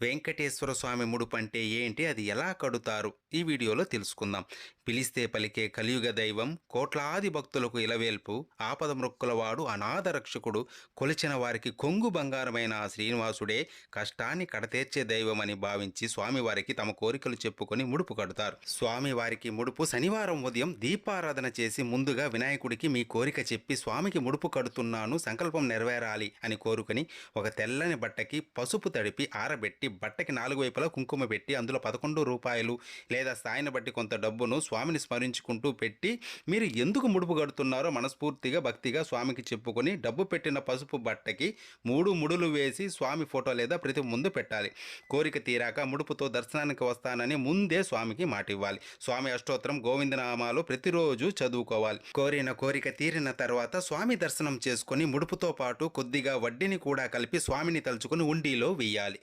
వెంకటేశ్వర స్వామి ముడుపు అంటే ఏంటి? అది ఎలా కడుతారు? ఈ వీడియోలో తెలుసుకుందాం. పిలిస్తే పలికే కలియుగ దైవం, కోట్లాది భక్తులకు ఇలవేల్పు, ఆపద మృక్కులవాడు, అనాథ రక్షకుడు, కొలిచిన వారికి కొంగు బంగారమైన ఆ శ్రీనివాసుడే కష్టాన్ని కడతేర్చే దైవమని భావించి స్వామివారికి తమ కోరికలు చెప్పుకొని ముడుపు కడతారు. స్వామివారికి ముడుపు శనివారం ఉదయం దీపారాధన చేసి ముందుగా వినాయకుడికి మీ కోరిక చెప్పి స్వామికి ముడుపు కడుతున్నాను, సంకల్పం నెరవేరాలి అని కోరుకొని ఒక తెల్లని బట్టకి పసుపు తడిపి ఆరబెట్టి బట్టకి నాలుగు వైపులా కుంకుమ పెట్టి అందులో 11 రూపాయలు లేదా స్థాయిని బట్టి కొంత డబ్బును స్వామిని స్మరించుకుంటూ పెట్టి మీరు ఎందుకు ముడుపు కడుతున్నారో మనస్ఫూర్తిగా భక్తిగా స్వామికి చెప్పుకొని డబ్బు పెట్టిన పసుపు బట్టకి 3 ముడులు వేసి స్వామి ఫోటో లేదా ప్రతి ముందు పెట్టాలి. కోరిక తీరాక ముడుపుతో దర్శనానికి వస్తానని ముందే స్వామికి మాటివ్వాలి. స్వామి అష్టోత్తరం గోవిందనామాలు ప్రతిరోజు చదువుకోవాలి. కోరిన కోరిక తీరిన తర్వాత స్వామి దర్శనం చేసుకొని ముడుపుతో పాటు కొద్దిగా వడ్డీని కూడా కలిపి స్వామిని తలుచుకుని ఉండిలో వెయ్యాలి.